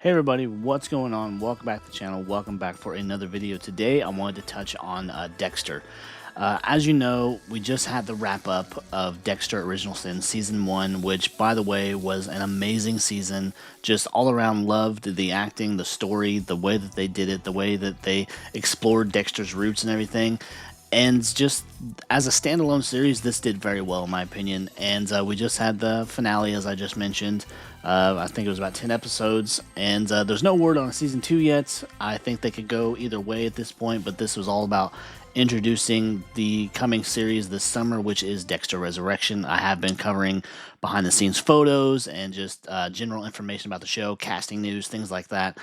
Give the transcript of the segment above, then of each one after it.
Hey everybody, what's going on? Welcome back to the channel. Welcome back for another video. Today I wanted to touch on Dexter. As you know, we just had the wrap up of Dexter Original Sin Season 1, which by the way was an amazing season. Just all around loved the acting, the story, the way that they did it, the way that they explored Dexter's roots and everything. And just as a standalone series, this did very well in my opinion. And we just had the finale, as I just mentioned. I think it was about 10 episodes, and there's no word on a season 2 yet. I think they could go either way at this point, but this was all about introducing the coming series this summer, which is Dexter Resurrection. I have been covering behind the scenes photos and just general information about the show, casting news, things like that.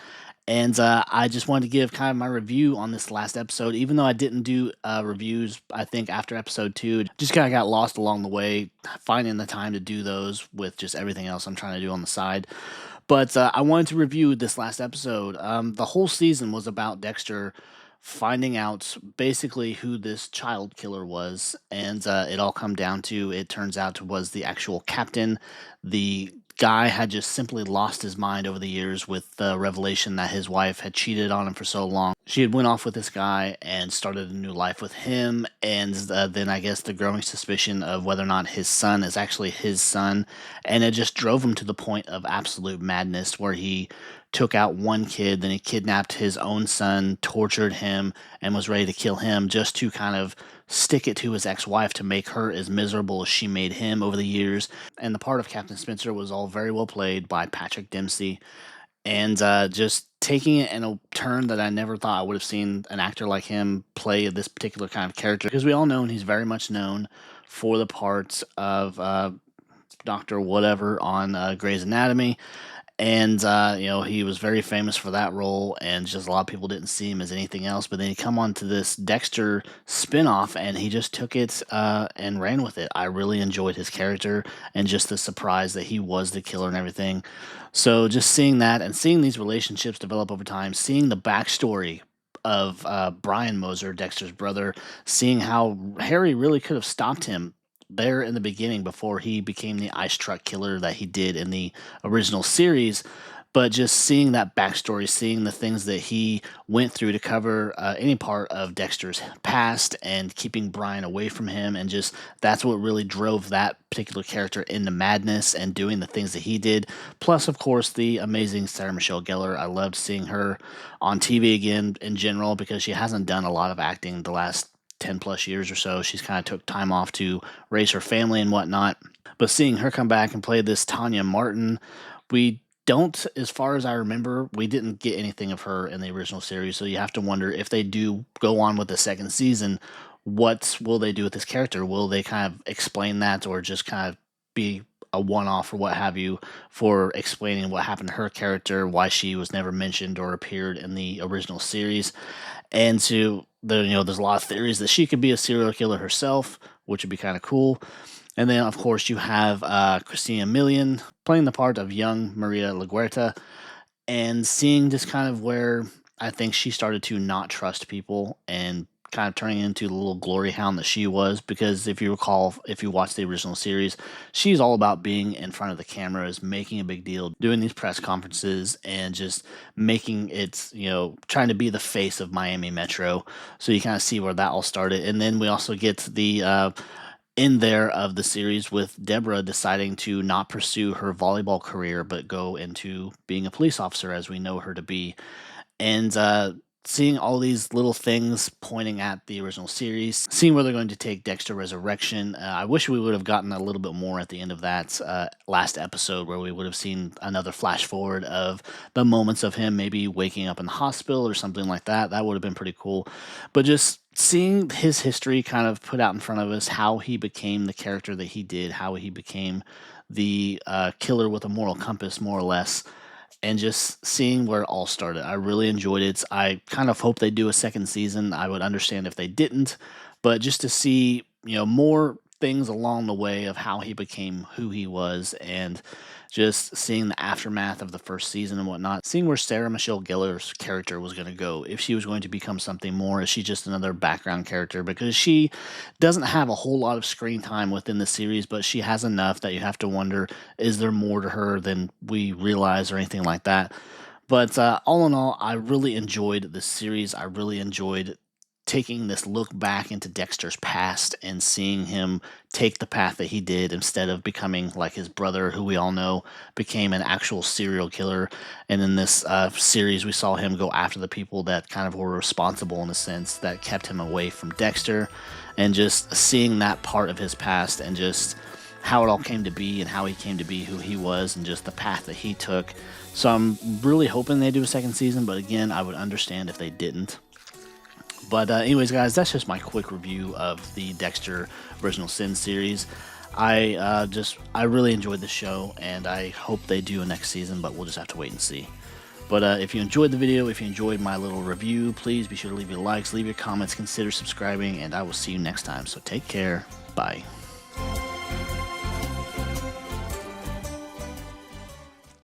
And I just wanted to give kind of my review on this last episode, even though I didn't do reviews, I think, after episode 2. Just kind of got lost along the way, finding the time to do those with just everything else I'm trying to do on the side. But I wanted to review this last episode. The whole season was about Dexter finding out basically who this child killer was, and it all come down to, it turns out, was the actual captain. The guy had just simply lost his mind over the years with the revelation that his wife had cheated on him for so long. She had went off with this guy and started a new life with him, and then I guess the growing suspicion of whether or not his son is actually his son, and it just drove him to the point of absolute madness where he took out one kid, then he kidnapped his own son, tortured him, and was ready to kill him just to kind of stick it to his ex-wife to make her as miserable as she made him over the years. And the part of Captain Spencer was all very well played by Patrick Dempsey, and just taking it in a turn that I never thought I would have seen an actor like him play this particular kind of character, because we all know he's very much known for the parts of Dr. Whatever on Grey's Anatomy. And, he was very famous for that role, and just a lot of people didn't see him as anything else. But then he come on to this Dexter spinoff, and he just took it and ran with it. I really enjoyed his character and just the surprise that he was the killer and everything. So just seeing that and seeing these relationships develop over time, seeing the backstory of Brian Moser, Dexter's brother, seeing how Harry really could have stopped him there in the beginning before he became the ice truck killer that he did in the original series. But just seeing that backstory, seeing the things that he went through to cover any part of Dexter's past and keeping Brian away from him, and just that's what really drove that particular character into madness and doing the things that he did. Plus, of course, the amazing Sarah Michelle Gellar. I loved seeing her on TV again in general, because she hasn't done a lot of acting the last 10 plus years or so. She's kind of took time off to raise her family and whatnot. But seeing her come back and play this Tanya Martin, we don't, as far as I remember, we didn't get anything of her in the original series. So you have to wonder, if they do go on with the second season, what will they do with this character? Will they kind of explain that, or just kind of be a one-off or what have you for explaining what happened to her character, why she was never mentioned or appeared in the original series? And there's a lot of theories that she could be a serial killer herself, which would be kind of cool. And then, of course, you have Christina Milian playing the part of young Maria LaGuerta, and seeing just kind of where I think she started to not trust people and kind of turning into the little glory hound that she was. Because if you recall, if you watch the original series, she's all about being in front of the cameras, making a big deal, doing these press conferences, and just making it, trying to be the face of Miami Metro. So you kind of see where that all started. And then we also get the end there of the series with Deborah deciding to not pursue her volleyball career, but go into being a police officer, as we know her to be. And seeing all these little things pointing at the original series, seeing where they're going to take Dexter Resurrection. I wish we would have gotten a little bit more at the end of that last episode, where we would have seen another flash forward of the moments of him maybe waking up in the hospital or something like that. That would have been pretty cool. But just seeing his history kind of put out in front of us, how he became the character that he did, how he became the killer with a moral compass, more or less, and just seeing where it all started. I really enjoyed it. I kind of hope they do a second season. I would understand if they didn't, but just to see, more things along the way of how he became who he was, and just seeing the aftermath of the first season and whatnot, seeing where Sarah Michelle Gellar's character was going to go, if she was going to become something more, is she just another background character? Because she doesn't have a whole lot of screen time within the series, but she has enough that you have to wonder, is there more to her than we realize or anything like that? But all in all, I really enjoyed the series. I really enjoyed taking this look back into Dexter's past and seeing him take the path that he did instead of becoming like his brother, who we all know became an actual serial killer. And in this series, we saw him go after the people that kind of were responsible in a sense that kept him away from Dexter, and just seeing that part of his past and just how it all came to be and how he came to be who he was and just the path that he took. So I'm really hoping they do a second season, but again, I would understand if they didn't. But anyways, guys, that's just my quick review of the Dexter Original Sin series. I really enjoyed the show, and I hope they do a next season, but we'll just have to wait and see. But if you enjoyed the video, if you enjoyed my little review, please be sure to leave your likes, leave your comments, consider subscribing, and I will see you next time. So take care. Bye.